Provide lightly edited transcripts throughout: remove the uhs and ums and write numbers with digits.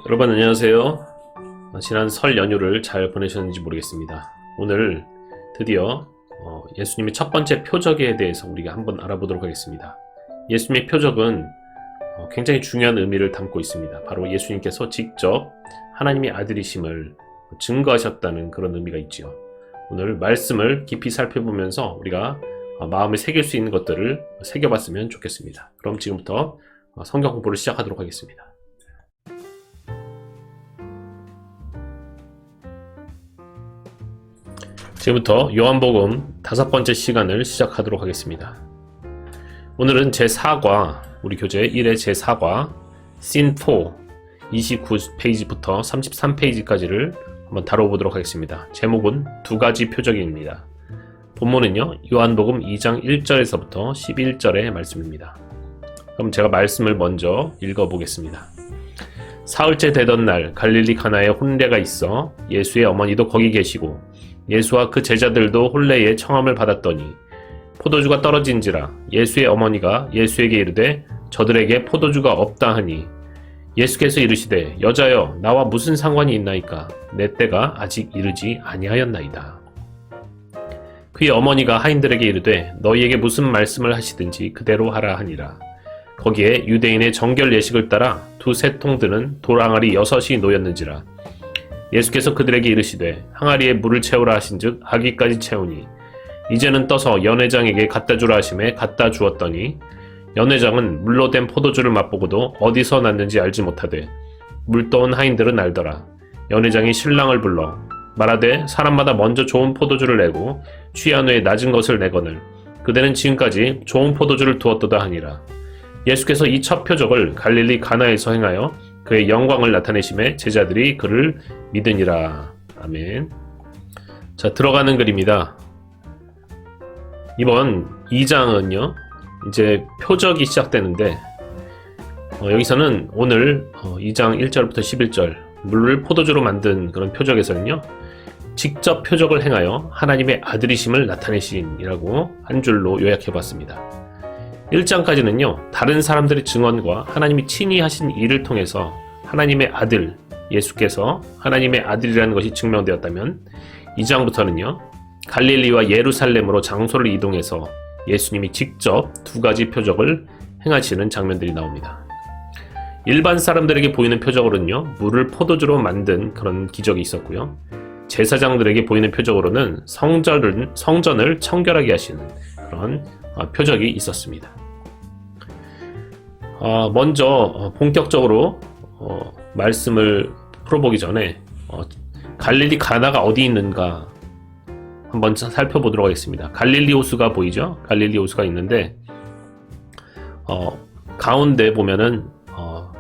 여러분 안녕하세요. 지난 설 연휴를 잘 보내셨는지 모르겠습니다. 오늘 드디어 예수님의 첫 번째 표적에 대해서 우리가 한번 알아보도록 하겠습니다. 예수님의 표적은 굉장히 중요한 의미를 담고 있습니다. 바로 예수님께서 직접 하나님의 아들이심을 증거하셨다는 그런 의미가 있지요. 오늘 말씀을 깊이 살펴보면서 우리가 마음에 새길 수 있는 것들을 새겨봤으면 좋겠습니다. 그럼 지금부터 성경 공부를 시작하도록 하겠습니다. 지금부터 요한복음 5번째 시간을 시작하도록 하겠습니다. 오늘은 제4과 우리 교재 1의 제4과 씬4 29페이지부터 33페이지까지를 한번 다뤄보도록 하겠습니다. 제목은 두 가지 표적입니다. 본문은요 요한복음 2장 1절에서부터 11절의 말씀입니다. 그럼 제가 말씀을 먼저 읽어보겠습니다. 사흘째 되던 날 갈릴리 가나에 혼례가 있어 예수의 어머니도 거기 계시고 예수와 그 제자들도 혼례에 청함을 받았더니 포도주가 떨어진지라 예수의 어머니가 예수에게 이르되 저들에게 포도주가 없다 하니 예수께서 이르시되 여자여 나와 무슨 상관이 있나이까 내 때가 아직 이르지 아니하였나이다. 그의 어머니가 하인들에게 이르되 너희에게 무슨 말씀을 하시든지 그대로 하라 하니라. 거기에 유대인의 정결 예식을 따라 두세 통 드는 돌항아리 6이 놓였는지라. 예수께서 그들에게 이르시되 항아리에 물을 채우라 하신즉 아기까지 채우니 이제는 떠서 연회장에게 갖다 주라 하심에 갖다 주었더니 연회장은 물로 된 포도주를 맛보고도 어디서 났는지 알지 못하되 물 떠온 하인들은 알더라. 연회장이 신랑을 불러 말하되 사람마다 먼저 좋은 포도주를 내고 취한 후에 낮은 것을 내거늘 그대는 지금까지 좋은 포도주를 두었도다 하니라. 예수께서 이 첫 표적을 갈릴리 가나에서 행하여 그의 영광을 나타내심에 제자들이 그를 믿으니라. 아멘. 자, 들어가는 글입니다. 이번 2장은요 이제 표적이 시작되는데 여기서는 오늘 2장 1절부터 11절 물을 포도주로 만든 그런 표적에서는요 직접 표적을 행하여 하나님의 아들이심을 나타내신이라고 한 줄로 요약해봤습니다. 1장까지는요 다른 사람들의 증언과 하나님이 친히 하신 일을 통해서 하나님의 아들 예수께서 하나님의 아들이라는 것이 증명되었다면 2장부터는요 갈릴리와 예루살렘으로 장소를 이동해서 예수님이 직접 두 가지 표적을 행하시는 장면들이 나옵니다. 일반 사람들에게 보이는 표적으로는요 물을 포도주로 만든 그런 기적이 있었고요, 제사장들에게 보이는 표적으로는 성전을 청결하게 하시는 그런 표적이 있었습니다. 먼저 본격적으로 말씀을 풀어보기 전에 갈릴리 가나가 어디 있는가 한번 살펴보도록 하겠습니다. 갈릴리 호수가 보이죠? 갈릴리 호수가 있는데 가운데 보면은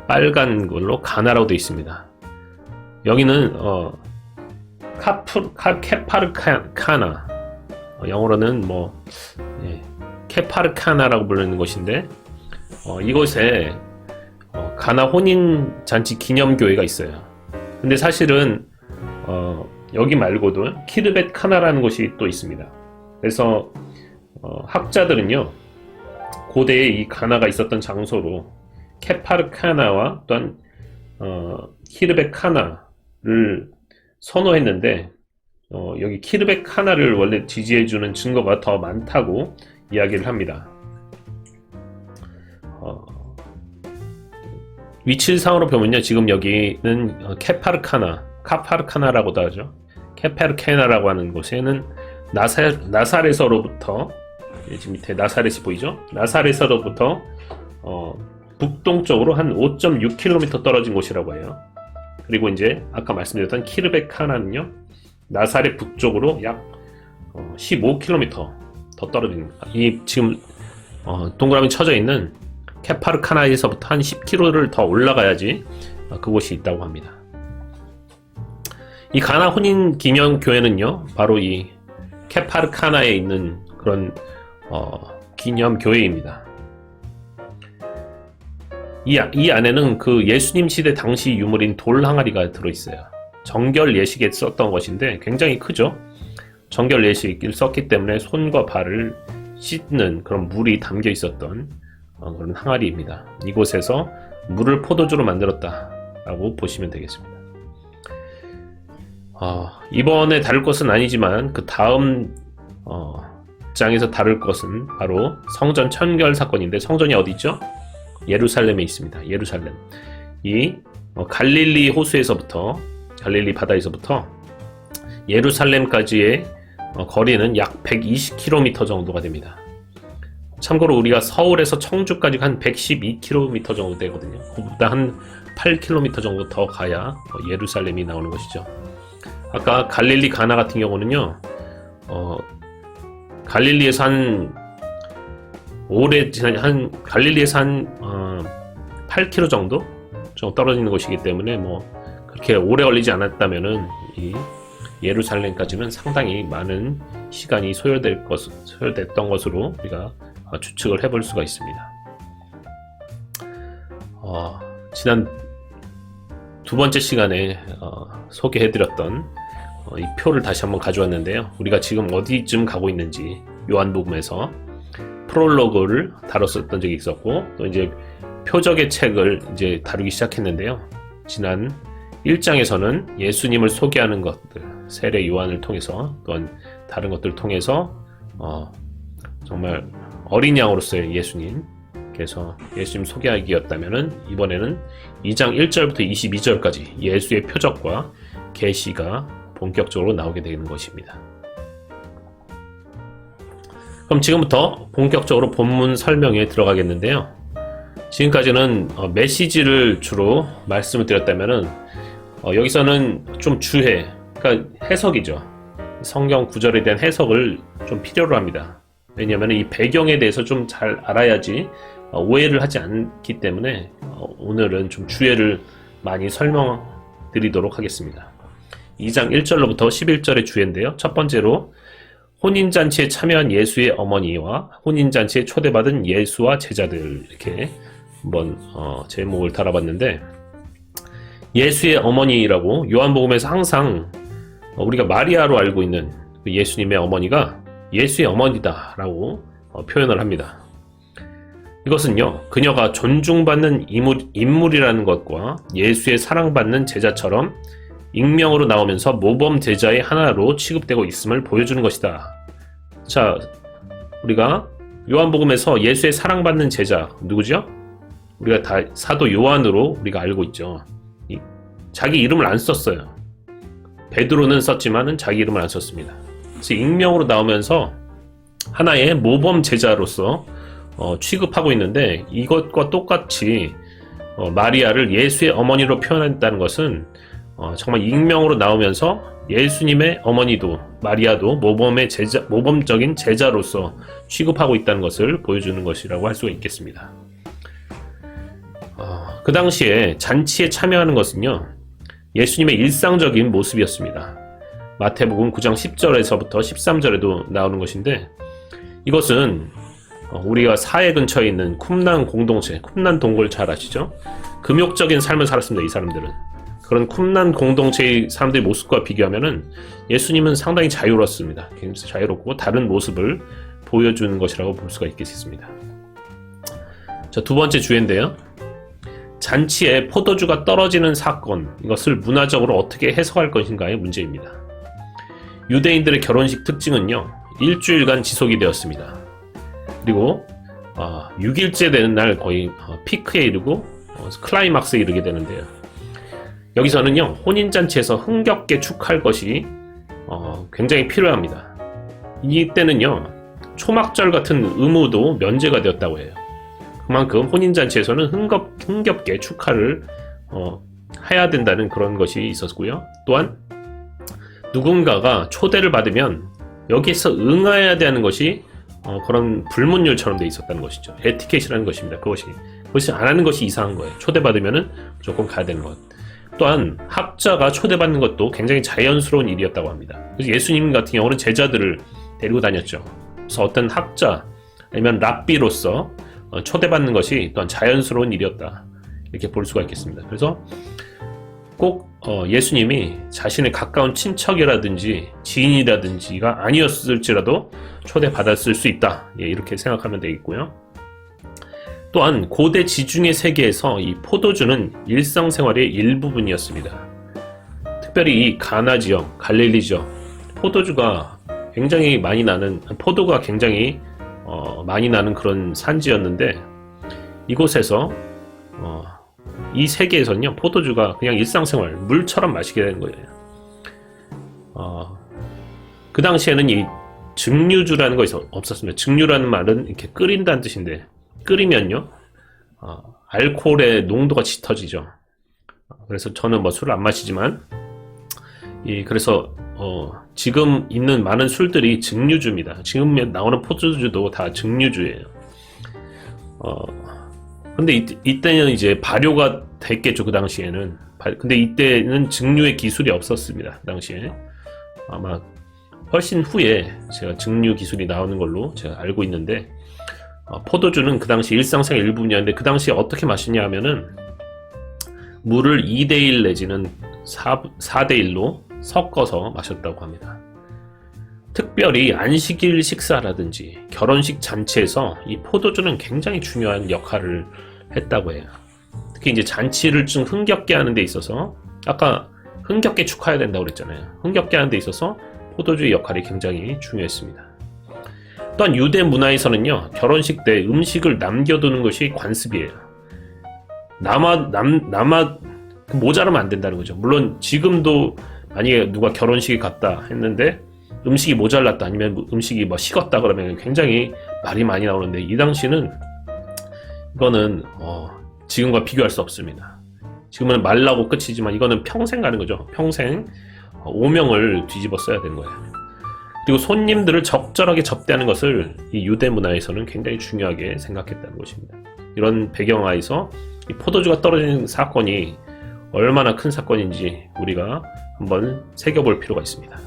빨간 걸로 가나라고 되어 있습니다. 여기는 케파르카나, 영어로는 케파르카나라고 부르는 곳인데 이곳에 가나 혼인잔치 기념교회가 있어요. 근데 사실은 여기 말고도 키르벳 카나라는 곳이 또 있습니다. 그래서 학자들은요 고대에 이 가나가 있었던 장소로 케파르카나와 또한 키르벳 카나를 선호했는데 여기 키르벳 카나를 원래 지지해주는 증거가 더 많다고 이야기를 합니다. 위치상으로 보면요 지금 여기는 카파르카나라고도 하죠. 케파르케나라고 하는 곳에는 나사렛으로부터 지금 밑에 나사렛이 보이죠? 나사렛으로부터 북동쪽으로 한 5.6km 떨어진 곳이라고 해요. 그리고 이제 아까 말씀드렸던 키르벳 카나는요 나사렛 북쪽으로 약 15km 더 떨어진 이 지금 동그라미 쳐져 있는 케파르카나에서부터 한 10km를 더 올라가야지 그곳이 있다고 합니다. 이 가나 혼인 기념 교회는요 바로 이 케파르카나에 있는 그런 기념 교회입니다. 이 안에는 그 예수님 시대 당시 유물인 돌 항아리가 들어있어요. 정결 예식에 썼던 것인데 굉장히 크죠. 정결 예식을 썼기 때문에 손과 발을 씻는 그런 물이 담겨 있었던 그런 항아리입니다. 이곳에서 물을 포도주로 만들었다 라고 보시면 되겠습니다. 이번에 다룰 것은 아니지만 그 다음 장에서 다룰 것은 바로 성전 천결 사건인데, 성전이 어디 있죠? 예루살렘에 있습니다. 예루살렘. 이 갈릴리 호수에서부터, 갈릴리 바다에서부터 예루살렘까지의 거리는 약 120km 정도가 됩니다. 참고로 우리가 서울에서 청주까지 한 112km 정도 되거든요. 그보다 한 8km 정도 더 가야 예루살렘이 나오는 것이죠. 아까 갈릴리 가나 같은 경우는요, 갈릴리에서 갈릴리에서 한 8km 정도 떨어지는 곳이기 때문에 그렇게 오래 걸리지 않았다면은 이 예루살렘까지는 상당히 많은 시간이 소요됐던 것으로 우리가 추측을 해볼 수가 있습니다. 지난 두 번째 시간에 소개해드렸던 이 표를 다시 한번 가져왔는데요. 우리가 지금 어디쯤 가고 있는지 요한복음에서 프롤로그를 다뤘었던 적이 있었고, 또 이제 표적의 책을 이제 다루기 시작했는데요. 지난 1장에서는 예수님을 소개하는 것들, 세례 요한을 통해서 또한 다른 것들을 통해서 정말 어린 양으로서의 예수님께서 예수님 소개하기였다면은, 이번에는 2장 1절부터 22절까지 예수의 표적과 계시가 본격적으로 나오게 되는 것입니다. 그럼 지금부터 본격적으로 본문 설명에 들어가겠는데요. 지금까지는 메시지를 주로 말씀을 드렸다면은, 여기서는 좀 주해, 그러니까 해석이죠. 성경 구절에 대한 해석을 좀 필요로 합니다. 왜냐하면 이 배경에 대해서 좀 잘 알아야지 오해를 하지 않기 때문에 오늘은 좀 주해를 많이 설명드리도록 하겠습니다. 2장 1절로부터 11절의 주해인데요. 첫 번째로 혼인잔치에 참여한 예수의 어머니와 혼인잔치에 초대받은 예수와 제자들, 이렇게 한번 제목을 달아봤는데, 예수의 어머니라고 요한복음에서 항상 우리가 마리아로 알고 있는 예수님의 어머니가 예수의 어머니다 라고 표현을 합니다. 이것은요, 그녀가 존중받는 인물이라는 것과 예수의 사랑받는 제자처럼 익명으로 나오면서 모범 제자의 하나로 취급되고 있음을 보여주는 것이다. 자, 우리가 요한복음에서 예수의 사랑받는 제자 누구죠? 우리가 다 사도 요한으로 우리가 알고 있죠. 자기 이름을 안 썼어요. 베드로는 썼지만은 자기 이름을 안 썼습니다. 그래서 익명으로 나오면서 하나의 모범 제자로서 취급하고 있는데, 이것과 똑같이 마리아를 예수의 어머니로 표현했다는 것은 정말 익명으로 나오면서 예수님의 어머니도 마리아도 모범적인 제자로서 취급하고 있다는 것을 보여주는 것이라고 할 수가 있겠습니다. 그 당시에 잔치에 참여하는 것은요, 예수님의 일상적인 모습이었습니다. 마태복음 9장 10절에서부터 13절에도 나오는 것인데, 이것은 우리가 사회 근처에 있는 쿰난 공동체, 쿰난 동굴 잘 아시죠? 금욕적인 삶을 살았습니다. 이 사람들은. 그런 쿰난 공동체의 사람들의 모습과 비교하면은 예수님은 상당히 자유로웠습니다. 굉장히 자유롭고 다른 모습을 보여주는 것이라고 볼 수가 있겠습니다. 자, 두 번째 주제인데요. 잔치에 포도주가 떨어지는 사건, 이것을 문화적으로 어떻게 해석할 것인가의 문제입니다. 유대인들의 결혼식 특징은요, 일주일간 지속이 되었습니다. 그리고 6일째 되는 날 거의 피크에 이르고 클라이막스에 이르게 되는데요. 여기서는요, 혼인잔치에서 흥겹게 축하할 것이 굉장히 필요합니다. 이때는요, 초막절 같은 의무도 면제가 되었다고 해요. 그만큼 혼인잔치에서는 흥겹게 축하를 해야 된다는 그런 것이 있었고요. 또한 누군가가 초대를 받으면 여기서 응해야 되는 것이 그런 불문율처럼 돼 있었다는 것이죠. 에티켓이라는 것입니다. 그것이 안 하는 것이 이상한 거예요. 초대받으면은 무조건 가야 되는 것. 또한 학자가 초대받는 것도 굉장히 자연스러운 일이었다고 합니다. 그래서 예수님 같은 경우는 제자들을 데리고 다녔죠. 그래서 어떤 학자 아니면 랍비로서 초대받는 것이 또한 자연스러운 일이었다, 이렇게 볼 수가 있겠습니다. 그래서 꼭 예수님이 자신의 가까운 친척이라든지 지인이라든지가 아니었을지라도 초대받았을 수 있다, 이렇게 생각하면 되겠고요. 또한 고대 지중해 세계에서 이 포도주는 일상생활의 일부분이었습니다. 특별히 이 가나 지역, 갈릴리 지역, 포도가 굉장히 많이 나는 그런 산지였는데, 이곳에서 이 세계에서는요, 포도주가 그냥 일상생활, 물처럼 마시게 되는 거예요. 그 당시에는 이 증류주라는 거 없었습니다. 증류라는 말은 이렇게 끓인다는 뜻인데, 끓이면요, 알코올의 농도가 짙어지죠. 그래서 저는 뭐 술을 안 마시지만, 그래서 지금 있는 많은 술들이 증류주입니다. 지금 나오는 포도주도 다 증류주예요. 근데 이때는 이제 발효가 됐겠죠, 그 당시에는. 근데 이때는 증류의 기술이 없었습니다, 그 당시에. 아마 훨씬 후에 제가 증류 기술이 나오는 걸로 제가 알고 있는데, 포도주는 그 당시 일상생활 일부분이었는데, 그 당시에 어떻게 마시냐 하면은 물을 2대1 내지는 4대1로 섞어서 마셨다고 합니다. 특별히 안식일 식사라든지 결혼식 잔치에서 이 포도주는 굉장히 중요한 역할을 했다고 해요. 특히 이제 잔치를 좀 흥겹게 하는 데 있어서, 아까 흥겹게 축하해야 된다고 그랬잖아요. 흥겹게 하는 데 있어서 포도주의 역할이 굉장히 중요했습니다. 또한 유대 문화에서는요, 결혼식 때 음식을 남겨두는 것이 관습이에요. 모자라면 안 된다는 거죠. 물론 지금도 만약에 누가 결혼식에 갔다 했는데 음식이 모자랐다, 아니면 음식이 뭐 식었다 그러면 굉장히 말이 많이 나오는데, 이 당시는 이거는 지금과 비교할 수 없습니다. 지금은 말라고 끝이지만 이거는 평생 가는 거죠. 평생 오명을 뒤집어 써야 되는 거예요. 그리고 손님들을 적절하게 접대하는 것을 이 유대 문화에서는 굉장히 중요하게 생각했다는 것입니다. 이런 배경하에서 이 포도주가 떨어지는 사건이 얼마나 큰 사건인지 우리가 한번 새겨볼 필요가 있습니다.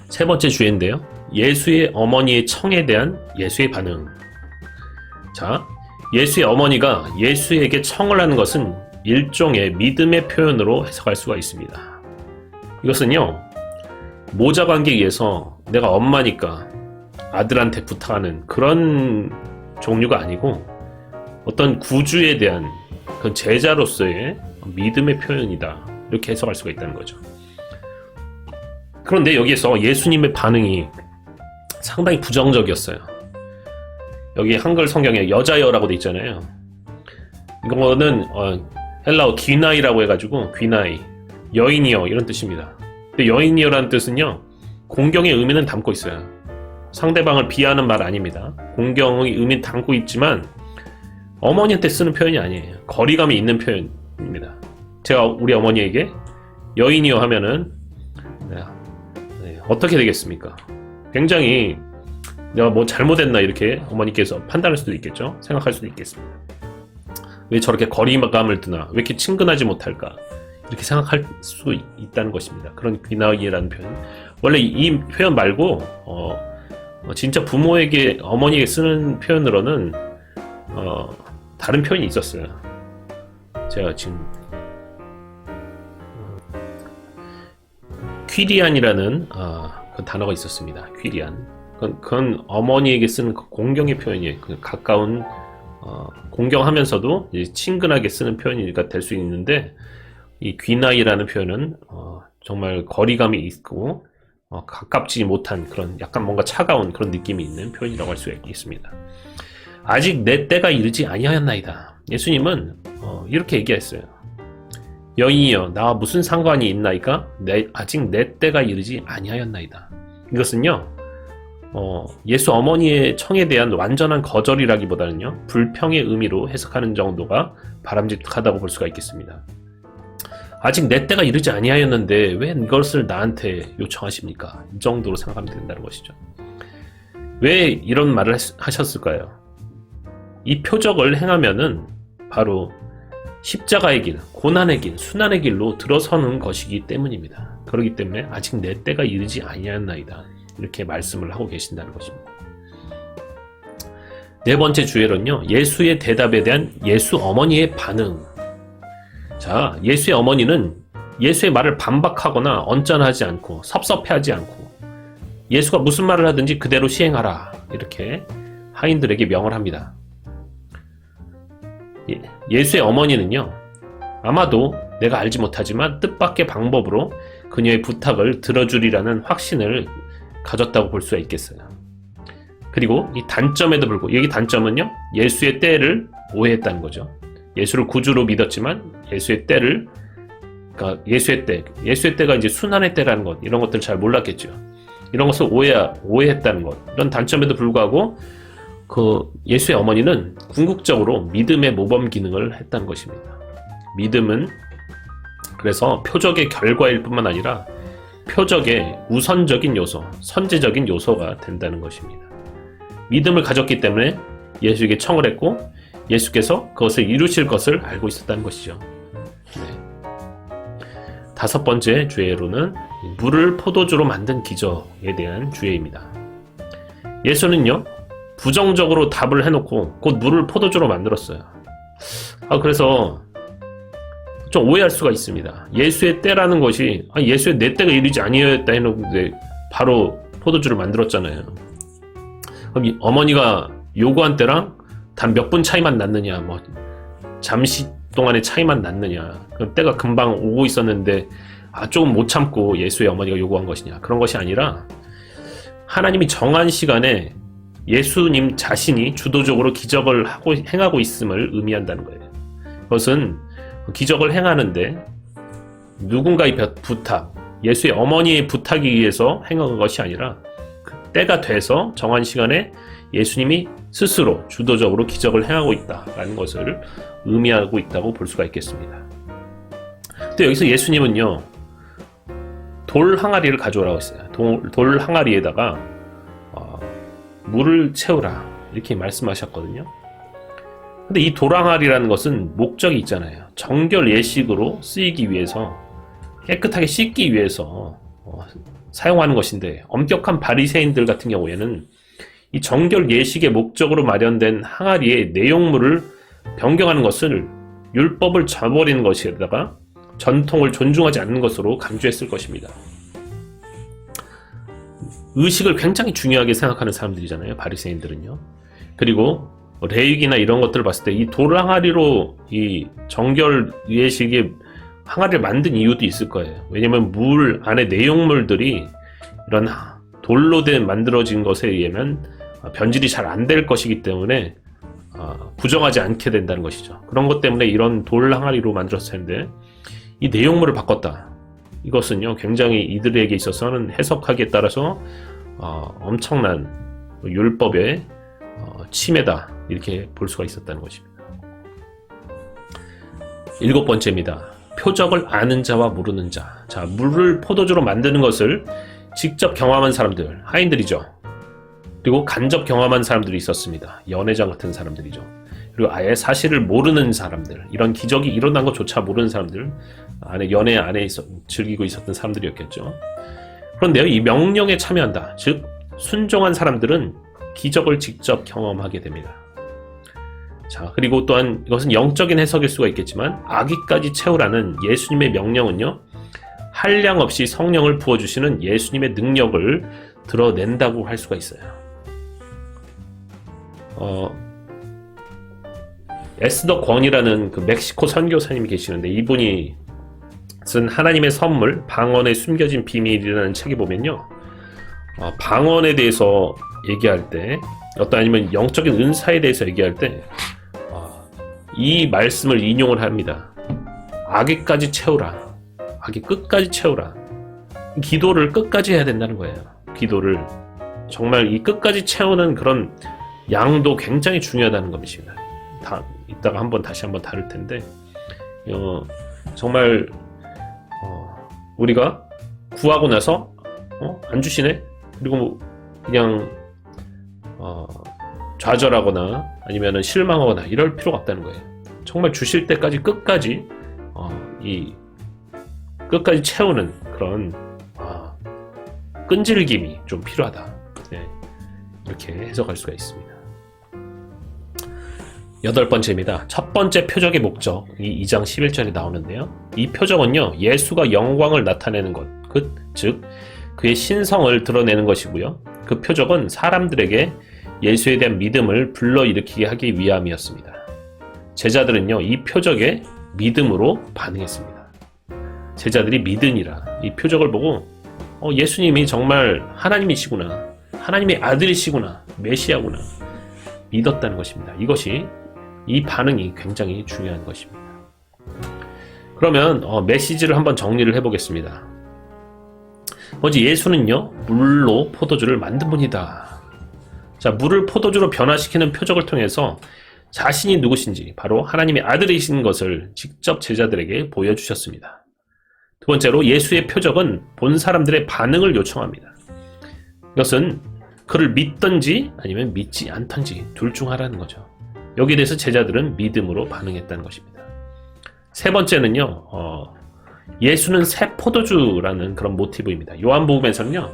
세 번째 주제인데요, 예수의 어머니의 청에 대한 예수의 반응. 자, 예수의 어머니가 예수에게 청을 하는 것은 일종의 믿음의 표현으로 해석할 수가 있습니다. 이것은요, 모자 관계에 의해서 내가 엄마니까 아들한테 부탁하는 그런 종류가 아니고, 어떤 구주에 대한 그 제자로서의 믿음의 표현이다, 이렇게 해석할 수가 있다는 거죠. 그런데 여기에서 예수님의 반응이 상당히 부정적이었어요. 여기 한글 성경에 여자여라고 돼 있잖아요. 이거는 헬라어 귀나이라고 해가지고, 귀나이, 여인이여, 이런 뜻입니다. 근데 여인이여라는 뜻은요, 공경의 의미는 담고 있어요. 상대방을 비하하는 말 아닙니다. 공경의 의미는 담고 있지만 어머니한테 쓰는 표현이 아니에요. 거리감이 있는 표현입니다. 제가 우리 어머니에게 여인이여 하면은 어떻게 되겠습니까? 굉장히 내가 뭐 잘못했나, 이렇게 어머니께서 판단할 수도 있겠죠. 생각할 수도 있겠습니다. 왜 저렇게 거리감을 두나, 왜 이렇게 친근하지 못할까, 이렇게 생각할 수 있다는 것입니다. 그런 귀나이라는 표현, 원래 이 표현 말고 진짜 부모에게, 어머니에게 쓰는 표현으로는 다른 표현이 있었어요. 제가 지금 퀴리안이라는 그 단어가 있었습니다. 퀴리안. 그건 어머니에게 쓰는 공경의 표현이에요. 가까운 공경하면서도 이제 친근하게 쓰는 표현이가 될 수 있는데, 이 귀나이라는 표현은 정말 거리감이 있고 가깝지 못한 그런, 약간 뭔가 차가운 그런 느낌이 있는 표현이라고 할 수 있습니다. 아직 내 때가 이르지 아니하였나이다. 예수님은 이렇게 얘기했어요. 여인이여, 나와 무슨 상관이 있나이까? 아직 내 때가 이르지 아니하였나이다. 이것은요, 예수 어머니의 청에 대한 완전한 거절이라기보다는요, 불평의 의미로 해석하는 정도가 바람직하다고 볼 수가 있겠습니다. 아직 내 때가 이르지 아니하였는데 왜 이것을 나한테 요청하십니까? 이 정도로 생각하면 된다는 것이죠. 왜 이런 말을 하셨을까요? 이 표적을 행하면은 바로 십자가의 길, 고난의 길, 순환의 길로 들어서는 것이기 때문입니다. 그렇기 때문에 아직 내 때가 이르지 아니하였나이다, 이렇게 말씀을 하고 계신다는 것입니다. 네 번째 주제로는요, 예수의 대답에 대한 예수 어머니의 반응. 자, 예수의 어머니는 예수의 말을 반박하거나 언짢아하지 않고 섭섭해하지 않고, 예수가 무슨 말을 하든지 그대로 시행하라, 이렇게 하인들에게 명을 합니다. 예수의 어머니는요, 아마도 내가 알지 못하지만 뜻밖의 방법으로 그녀의 부탁을 들어주리라는 확신을 가졌다고 볼 수가 있겠어요. 그리고 이 단점에도 불구하고, 여기 단점은요, 예수의 때를 오해했다는 거죠. 예수를 구주로 믿었지만 예수의 때를, 그러니까 예수의 때가 이제 순환의 때라는 것, 이런 것들을 잘 몰랐겠죠. 이런 것을 오해했다는 것, 이런 단점에도 불구하고 그 예수의 어머니는 궁극적으로 믿음의 모범 기능을 했다는 것입니다. 믿음은 그래서 표적의 결과일 뿐만 아니라 표적의 우선적인 요소, 선제적인 요소가 된다는 것입니다. 믿음을 가졌기 때문에 예수에게 청을 했고 예수께서 그것을 이루실 것을 알고 있었다는 것이죠. 네. 다섯 번째 주예로는 물을 포도주로 만든 기적에 대한 주예입니다. 예수는요, 부정적으로 답을 해놓고 곧 물을 포도주로 만들었어요. 그래서 좀 오해할 수가 있습니다. 예수의 때라는 것이, 예수의 내 때가 이르지 아니하였다 해놓는데 바로 포도주를 만들었잖아요. 그럼 어머니가 요구한 때랑 단 몇 분 차이만 났느냐, 뭐 잠시 동안의 차이만 났느냐, 그럼 때가 금방 오고 있었는데 조금 못 참고 예수의 어머니가 요구한 것이냐, 그런 것이 아니라 하나님이 정한 시간에 예수님 자신이 주도적으로 기적을 행하고 있음을 의미한다는 거예요. 그것은 기적을 행하는데 누군가의 부탁, 예수의 어머니의 부탁에 의해서 행한 것이 아니라 그 때가 돼서 정한 시간에 예수님이 스스로 주도적으로 기적을 행하고 있다라는 것을 의미하고 있다고 볼 수가 있겠습니다. 근데 여기서 예수님은요, 돌 항아리를 가져오라고 했어요. 돌 항아리에다가 물을 채우라, 이렇게 말씀하셨거든요. 근데 이 돌 항아리라는 것은 목적이 있잖아요. 정결 예식으로 쓰이기 위해서, 깨끗하게 씻기 위해서 사용하는 것인데, 엄격한 바리새인들 같은 경우에는 이 정결 예식의 목적으로 마련된 항아리의 내용물을 변경하는 것을 율법을 저버리는 것에다가 전통을 존중하지 않는 것으로 간주했을 것입니다. 의식을 굉장히 중요하게 생각하는 사람들이잖아요, 바리새인들은요. 그리고 레위기나 이런 것들을 봤을 때 이 돌 항아리로 이 정결 예식의 항아리를 만든 이유도 있을 거예요. 왜냐면 물 안에 내용물들이 이런 돌로 만들어진 것에 의하면 변질이 잘 안 될 것이기 때문에 부정하지 않게 된다는 것이죠. 그런 것 때문에 이런 돌 항아리로 만들었을 텐데 이 내용물을 바꿨다. 이것은요, 굉장히 이들에게 있어서는 해석하기에 따라서 엄청난 율법의 침해다, 이렇게 볼 수가 있었다는 것입니다. 일곱 번째입니다. 표적을 아는 자와 모르는 자. 자, 물을 포도주로 만드는 것을 직접 경험한 사람들, 하인들이죠. 그리고 간접 경험한 사람들이 있었습니다. 연회장 같은 사람들이죠. 그리고 아예 사실을 모르는 사람들, 이런 기적이 일어난 것조차 모르는 사람들, 연회 안에 즐기고 있었던 사람들이었겠죠. 그런데요, 이 명령에 참여한다, 즉 순종한 사람들은 기적을 직접 경험하게 됩니다. 자, 그리고 또한 이것은 영적인 해석일 수가 있겠지만 아기까지 채우라는 예수님의 명령은요, 한량 없이 성령을 부어주시는 예수님의 능력을 드러낸다고 할 수가 있어요. 에스더 권이라는 그 멕시코 선교사님이 계시는데, 이분이 쓴 하나님의 선물, 방언에 숨겨진 비밀이라는 책에 보면요, 방언에 대해서 얘기할 때, 아니면 영적인 은사에 대해서 얘기할 때 이 말씀을 인용을 합니다. 아기까지 채우라, 아기 끝까지 채우라. 기도를 끝까지 해야 된다는 거예요. 기도를 정말 이 끝까지 채우는 그런 양도 굉장히 중요하다는 것입니다. 이따가 다시 한번 다룰 텐데, 정말 우리가 구하고 나서 안 주시네? 그리고 그냥 좌절하거나 아니면 실망하거나 이럴 필요가 없다는 거예요. 정말 주실 때까지 끝까지 끝까지 채우는 그런 끈질김이 좀 필요하다. 네, 이렇게 해석할 수가 있습니다. 여덟 번째입니다. 첫 번째 표적의 목적, 이 2장 11절에 나오는데요. 이 표적은요, 예수가 영광을 나타내는 것, 즉 그의 신성을 드러내는 것이고요. 그 표적은 사람들에게 예수에 대한 믿음을 불러일으키게 하기 위함이었습니다. 제자들은요, 이 표적에 믿음으로 반응했습니다. 제자들이 믿으니라 이 표적을 보고 예수님이 정말 하나님이시구나, 하나님의 아들이시구나, 메시아구나 믿었다는 것입니다. 이 반응이 굉장히 중요한 것입니다. 그러면 메시지를 한번 정리를 해보겠습니다. 먼저 예수는요, 물로 포도주를 만든 분이다. 자, 물을 포도주로 변화시키는 표적을 통해서 자신이 누구신지, 바로 하나님의 아들이신 것을 직접 제자들에게 보여주셨습니다. 두 번째로, 예수의 표적은 본 사람들의 반응을 요청합니다. 이것은 그를 믿든지 아니면 믿지 않든지 둘 중 하라는 거죠. 여기에 대해서 제자들은 믿음으로 반응했다는 것입니다. 세 번째는요, 예수는 새 포도주라는 그런 모티브입니다. 요한복음에서는요,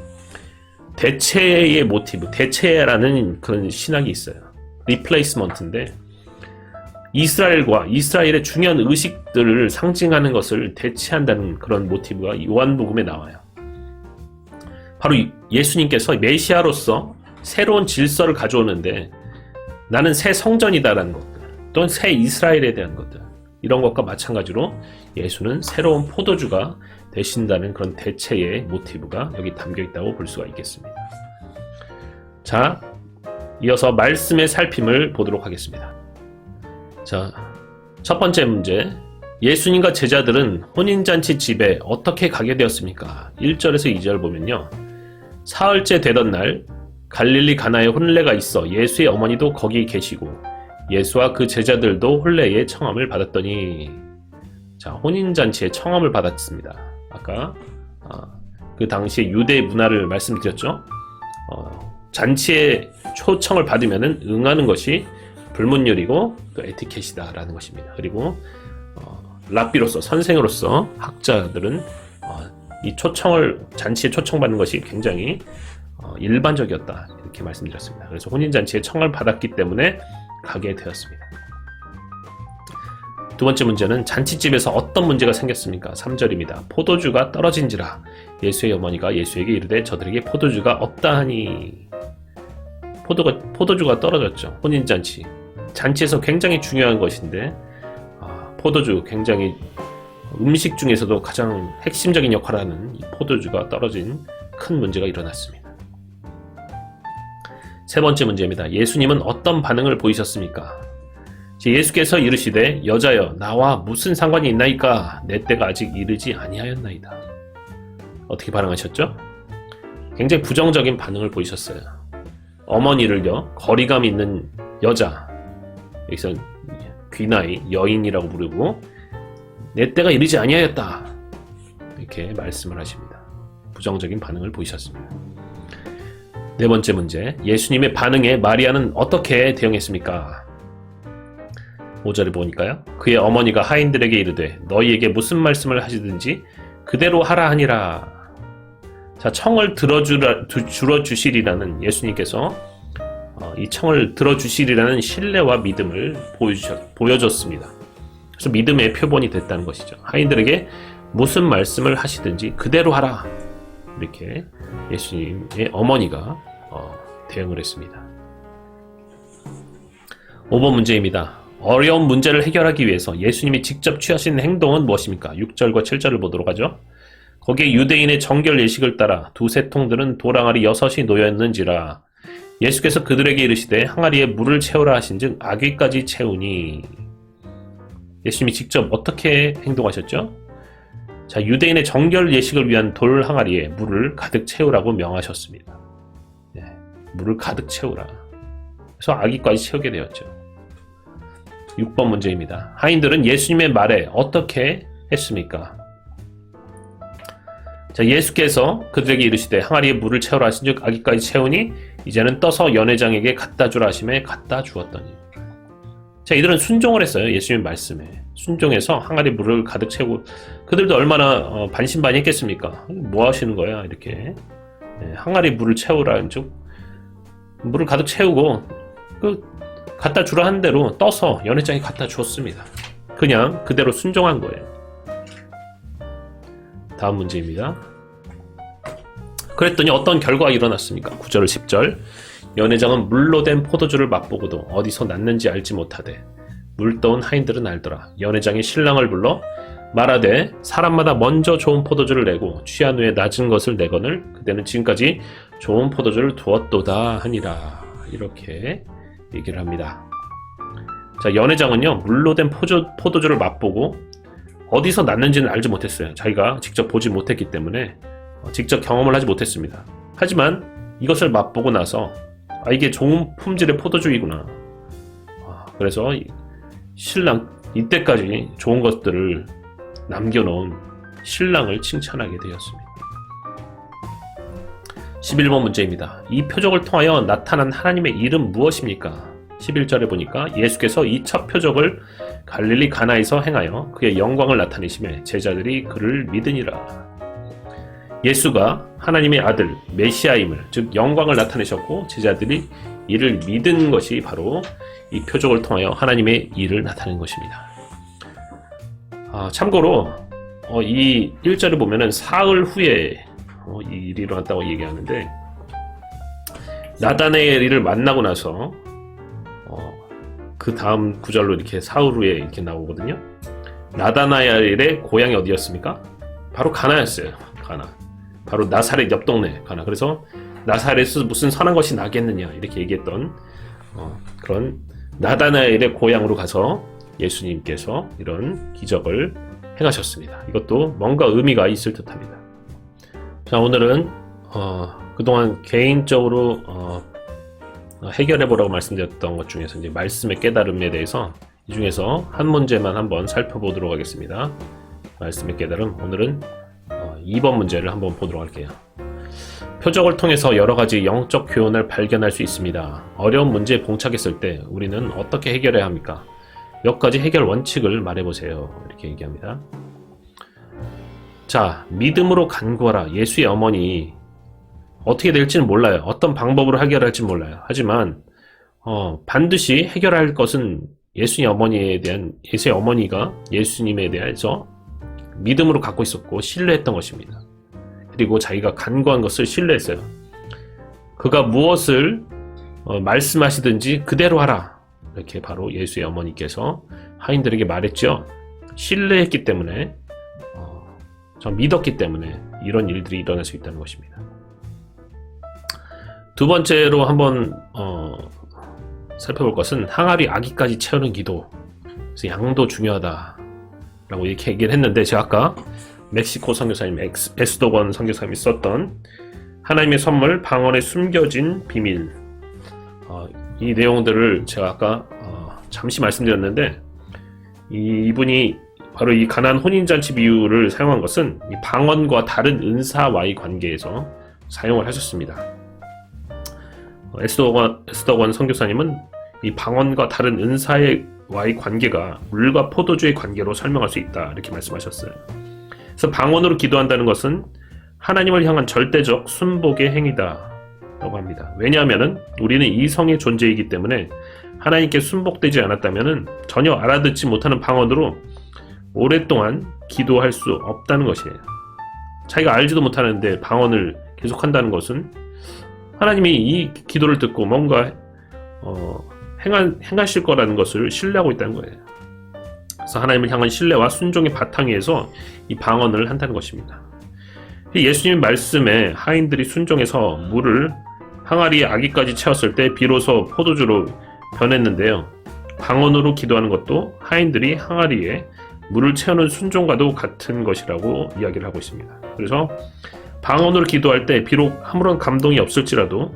대체의 모티브, 대체라는 그런 신학이 있어요. 리플레이스먼트인데, 이스라엘의 중요한 의식들을 상징하는 것을 대체한다는 그런 모티브가 요한복음에 나와요. 바로 예수님께서 메시아로서 새로운 질서를 가져오는데, 나는 새 성전이다라는 것들, 또는 새 이스라엘에 대한 것들, 이런 것과 마찬가지로 예수는 새로운 포도주가 되신다는 그런 대체의 모티브가 여기 담겨 있다고 볼 수가 있겠습니다. 자, 이어서 말씀의 살핌을 보도록 하겠습니다. 자, 첫 번째 문제, 예수님과 제자들은 혼인잔치 집에 어떻게 가게 되었습니까? 1절에서 2절 보면요, 사흘째 되던 날 갈릴리 가나에 혼례가 있어 예수의 어머니도 거기 계시고 예수와 그 제자들도 혼례의 청함을 받았더니, 자, 혼인잔치에 청함을 받았습니다. 아까 그 당시에 유대 문화를 말씀드렸죠. 잔치에 초청을 받으면 응하는 것이 불문율이고 또 에티켓이다라는 것입니다. 그리고 랍비로서, 선생으로서 학자들은 이 잔치에 초청받는 것이 굉장히 일반적이었다, 이렇게 말씀드렸습니다. 그래서 혼인잔치에 청을 받았기 때문에 가게 되었습니다. 두 번째 문제는 잔치집에서 어떤 문제가 생겼습니까? 3절입니다. 포도주가 떨어진지라 예수의 어머니가 예수에게 이르되 저들에게 포도주가 없다 하니. 포도주가 떨어졌죠. 혼인잔치, 잔치에서 굉장히 중요한 것인데, 포도주, 굉장히 음식 중에서도 가장 핵심적인 역할을 하는 이 포도주가 떨어진 큰 문제가 일어났습니다. 세 번째 문제입니다. 예수님은 어떤 반응을 보이셨습니까? 예수께서 이르시되 여자여 나와 무슨 상관이 있나이까? 내 때가 아직 이르지 아니하였나이다. 어떻게 반응하셨죠? 굉장히 부정적인 반응을 보이셨어요. 어머니를요, 거리감 있는 여자, 여기서 귀나이, 여인이라고 부르고 내 때가 이르지 아니하였다, 이렇게 말씀을 하십니다. 부정적인 반응을 보이셨습니다. 네 번째 문제, 예수님의 반응에 마리아는 어떻게 대응했습니까? 5절을 보니까요, 그의 어머니가 하인들에게 이르되 너희에게 무슨 말씀을 하시든지 그대로 하라 하니라. 자, 청을 들어주시리라는, 예수님께서 이 청을 들어주시리라는 신뢰와 믿음을 보여줬습니다. 그래서 믿음의 표본이 됐다는 것이죠. 하인들에게 무슨 말씀을 하시든지 그대로 하라, 이렇게 예수님의 어머니가 대응을 했습니다. 5번 문제입니다. 어려운 문제를 해결하기 위해서 예수님이 직접 취하신 행동은 무엇입니까? 6절과 7절을 보도록 하죠. 거기에 유대인의 정결 예식을 따라 두세 통들은 돌항아리 6이 놓였는지라. 예수께서 그들에게 이르시되 항아리에 물을 채우라 하신즉 아귀까지 채우니. 예수님이 직접 어떻게 행동하셨죠? 자, 유대인의 정결 예식을 위한 돌 항아리에 물을 가득 채우라고 명하셨습니다. 네, 물을 가득 채우라. 그래서 아귀까지 채우게 되었죠. 6번 문제입니다. 하인들은 예수님의 말에 어떻게 했습니까? 자, 예수께서 그들에게 이르시되 항아리에 물을 채우라 하신즉 아귀까지 채우니 이제는 떠서 연회장에게 갖다 주라 하심에 갖다 주었더니. 자, 이들은 순종을 했어요. 예수님 말씀에 순종해서 항아리 물을 가득 채우고, 그들도 얼마나 반신반의했겠습니까? 뭐 하시는 거야, 이렇게. 항아리 물을 채우라, 즉 물을 가득 채우고 갖다 주라 한 대로 떠서 연회장에 갖다 주었습니다. 그냥 그대로 순종한 거예요. 다음 문제입니다. 그랬더니 어떤 결과가 일어났습니까? 9절 10절. 연회장은 물로 된 포도주를 맛보고도 어디서 났는지 알지 못하되 물떠온 하인들은 알더라. 연회장이 신랑을 불러 말하되 사람마다 먼저 좋은 포도주를 내고 취한 후에 낮은 것을 내거늘 그대는 지금까지 좋은 포도주를 두었도다 하니라. 이렇게 얘기를 합니다. 자, 연회장은요 물로 된 포도주를 맛보고 어디서 났는지는 알지 못했어요. 자기가 직접 보지 못했기 때문에 직접 경험을 하지 못했습니다. 하지만 이것을 맛보고 나서 이게 좋은 품질의 포도주이구나. 그래서 신랑, 이때까지 좋은 것들을 남겨놓은 신랑을 칭찬하게 되었습니다. 11번 문제입니다. 이 표적을 통하여 나타난 하나님의 이름 무엇입니까? 11절에 보니까 예수께서 이 첫 표적을 갈릴리 가나에서 행하여 그의 영광을 나타내심에 제자들이 그를 믿으니라. 예수가 하나님의 아들 메시아임을, 즉 영광을 나타내셨고 제자들이 이를 믿은 것이 바로 이 표적을 통하여 하나님의 일을 나타낸 것입니다. 참고로 이 1절을 보면은 사흘 후에 이 일이 일어났다고 얘기하는데, 나다나엘을 만나고 나서 그 다음 구절로 이렇게 사흘 후에 이렇게 나오거든요. 나다나엘의 고향이 어디였습니까? 바로 가나였어요. 가나. 바로 나사렛 옆 동네 가나. 그래서 나사렛에서 무슨 선한 것이 나겠느냐 이렇게 얘기했던 그런 나다나엘의 고향으로 가서 예수님께서 이런 기적을 행하셨습니다. 이것도 뭔가 의미가 있을 듯합니다. 자, 오늘은 그동안 개인적으로 해결해보라고 말씀드렸던 것 중에서 이제 말씀의 깨달음에 대해서 이 중에서 한 문제만 한번 살펴보도록 하겠습니다. 말씀의 깨달음, 오늘은 2번 문제를 한번 보도록 할게요. 표적을 통해서 여러 가지 영적 교훈을 발견할 수 있습니다. 어려운 문제에 봉착했을 때 우리는 어떻게 해결해야 합니까? 몇 가지 해결 원칙을 말해보세요. 이렇게 얘기합니다. 자, 믿음으로 간구하라. 예수의 어머니 어떻게 될지는 몰라요. 어떤 방법으로 해결할지 몰라요. 하지만 반드시 해결할 것은 예수의 어머니가 예수님에 대해서 믿음으로 갖고 있었고 신뢰했던 것입니다. 그리고 자기가 간구한 것을 신뢰했어요. 그가 무엇을 말씀하시든지 그대로 하라. 이렇게 바로 예수의 어머니께서 하인들에게 말했죠. 신뢰했기 때문에, 믿었기 때문에 이런 일들이 일어날 수 있다는 것입니다. 두 번째로 한번 살펴볼 것은 항아리 아기까지 채우는 기도. 그래서 양도 중요하다라고 이렇게 얘기를 했는데, 제가 아까 멕시코 선교사님 에스도건 선교사님이 썼던 하나님의 선물 방언에 숨겨진 비밀, 이 내용들을 제가 아까 잠시 말씀드렸는데, 이분이 바로 이 가나안 혼인잔치 비유를 사용한 것은 이 방언과 다른 은사와의 관계에서 사용을 하셨습니다. 에스더건 선교사님은 이 방언과 다른 은사와의 관계가 물과 포도주의 관계로 설명할 수 있다 이렇게 말씀하셨어요. 그래서 방언으로 기도한다는 것은 하나님을 향한 절대적 순복의 행위다 라고 합니다. 왜냐하면 우리는 이성의 존재이기 때문에 하나님께 순복되지 않았다면 전혀 알아듣지 못하는 방언으로 오랫동안 기도할 수 없다는 것이에요. 자기가 알지도 못하는데 방언을 계속한다는 것은 하나님이 이 기도를 듣고 뭔가 행하실 거라는 것을 신뢰하고 있다는 거예요. 그래서 하나님을 향한 신뢰와 순종의 바탕 위에서 이 방언을 한다는 것입니다. 예수님 말씀에 하인들이 순종해서 물을 항아리에 아기까지 채웠을 때 비로소 포도주로 변했는데요. 방언으로 기도하는 것도 하인들이 항아리에 물을 채우는 순종과도 같은 것이라고 이야기를 하고 있습니다. 그래서 방언으로 기도할 때 비록 아무런 감동이 없을지라도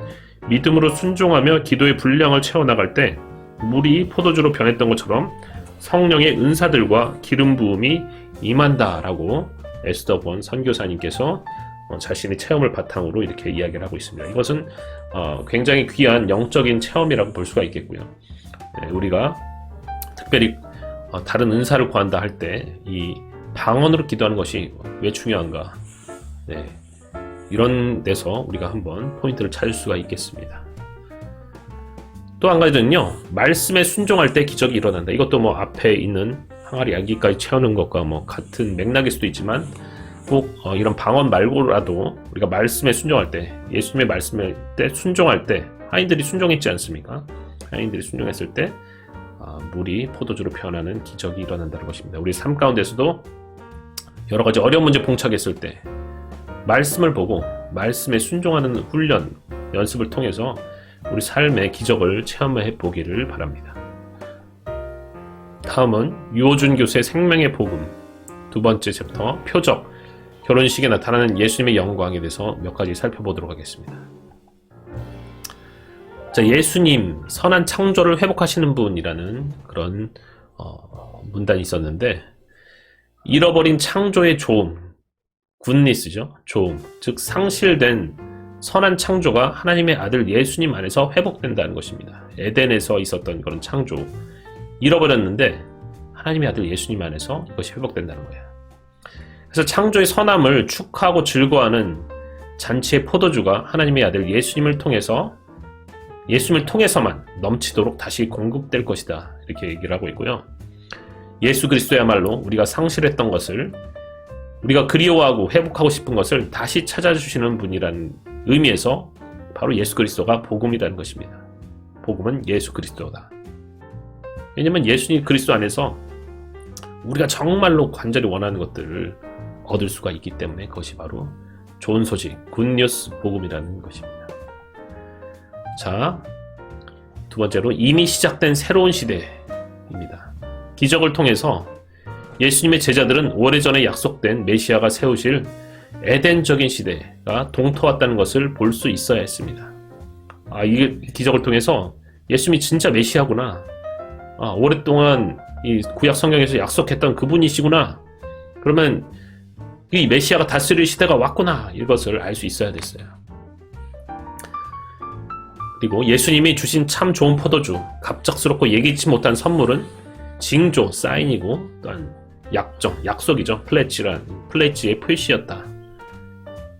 믿음으로 순종하며 기도의 분량을 채워나갈 때 물이 포도주로 변했던 것처럼 성령의 은사들과 기름 부음이 임한다라고 에스더건 선교사님께서 자신의 체험을 바탕으로 이렇게 이야기를 하고 있습니다. 이것은 굉장히 귀한 영적인 체험이라고 볼 수가 있겠고요. 우리가 특별히 다른 은사를 구한다 할 때 이 방언으로 기도하는 것이 왜 중요한가? 이런 데서 우리가 한번 포인트를 찾을 수가 있겠습니다. 또 한 가지는요, 말씀에 순종할 때 기적이 일어난다. 이것도 뭐 앞에 있는 항아리 아기까지 채우는 것과 뭐 같은 맥락일 수도 있지만, 꼭 이런 방언 말고라도 우리가 말씀에 순종할 때, 예수님의 말씀에 순종할 때 하인들이 순종했지 않습니까? 하인들이 순종했을 때 물이 포도주로 변하는 기적이 일어난다는 것입니다. 우리 삶 가운데서도 여러 가지 어려운 문제 봉착했을 때 말씀을 보고 말씀에 순종하는 훈련, 연습을 통해서 우리 삶의 기적을 체험해 보기를 바랍니다. 다음은 유호준 교수의 생명의 복음 두 번째 챕터 표적, 결혼식에 나타나는 예수님의 영광에 대해서 몇 가지 살펴보도록 하겠습니다. 자, 예수님 선한 창조를 회복하시는 분이라는 그런 문단이 있었는데, 잃어버린 창조의 좋음, 굿니스죠. 좋음, 즉 상실된 선한 창조가 하나님의 아들 예수님 안에서 회복된다는 것입니다. 에덴에서 있었던 그런 창조, 잃어버렸는데 하나님의 아들 예수님 안에서 이것이 회복된다는 거예요. 그래서 창조의 선함을 축하하고 즐거워하는 잔치의 포도주가 하나님의 아들 예수님을 통해서만 넘치도록 다시 공급될 것이다, 이렇게 얘기를 하고 있고요. 예수 그리스도야말로 우리가 상실했던 것을, 우리가 그리워하고 회복하고 싶은 것을 다시 찾아주시는 분이라는 의미에서 바로 예수 그리스도가 복음이라는 것입니다. 복음은 예수 그리스도다. 왜냐면 예수님 그리스도 안에서 우리가 정말로 간절히 원하는 것들을 얻을 수가 있기 때문에 그것이 바로 좋은 소식, 굿뉴스 복음이라는 것입니다. 자, 두 번째로 이미 시작된 새로운 시대입니다. 기적을 통해서 예수님의 제자들은 오래전에 약속된 메시아가 세우실 에덴적인 시대가 동토왔다는 것을 볼 수 있어야 했습니다. 이 기적을 통해서 예수님이 진짜 메시아구나, 오랫동안 이 구약 성경에서 약속했던 그분이시구나, 그러면 이 메시아가 다스릴 시대가 왔구나, 이것을 알 수 있어야 됐어요. 그리고 예수님이 주신 참 좋은 포도주, 갑작스럽고 예기치 못한 선물은 징조, 사인이고 또한 약속이죠. 플래치의 표시였다.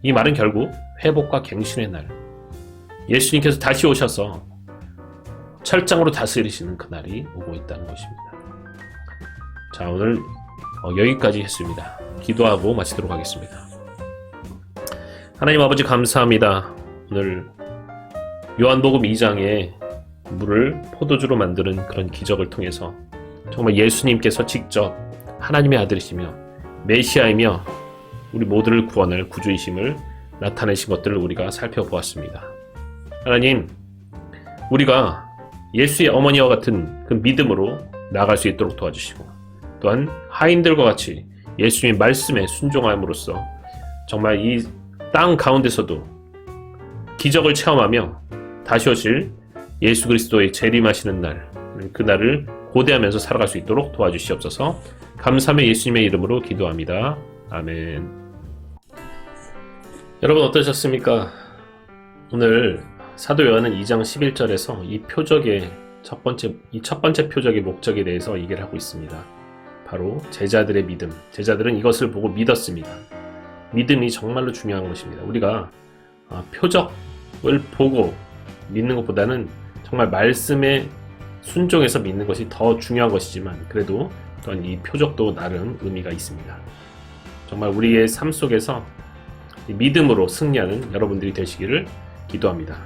이 말은 결국 회복과 갱신의 날, 예수님께서 다시 오셔서 철장으로 다스리시는 그날이 오고 있다는 것입니다. 자, 오늘 여기까지 했습니다. 기도하고 마치도록 하겠습니다. 하나님 아버지 감사합니다. 오늘 요한복음 2장에 물을 포도주로 만드는 그런 기적을 통해서 정말 예수님께서 직접 하나님의 아들이시며 메시아이며 우리 모두를 구원할 구주이심을 나타내신 것들을 우리가 살펴보았습니다. 하나님, 우리가 예수의 어머니와 같은 그 믿음으로 나아갈 수 있도록 도와주시고, 또한 하인들과 같이 예수님의 말씀에 순종함으로써 정말 이 땅 가운데서도 기적을 체험하며 다시 오실 예수 그리스도의 재림하시는 날, 그날을 고대하면서 살아갈 수 있도록 도와주시옵소서. 감사함의 예수님의 이름으로 기도합니다. 아멘. 여러분 어떠셨습니까? 오늘 사도 요한은 2장 11절에서 이 표적의 첫 번째 표적의 목적에 대해서 얘기를 하고 있습니다. 바로 제자들의 믿음. 제자들은 이것을 보고 믿었습니다. 믿음이 정말로 중요한 것입니다. 우리가 표적을 보고 믿는 것보다는 정말 말씀에 순종해서 믿는 것이 더 중요한 것이지만, 그래도 또한 이 표적도 나름 의미가 있습니다. 정말 우리의 삶 속에서 믿음으로 승리하는 여러분들이 되시기를 기도합니다.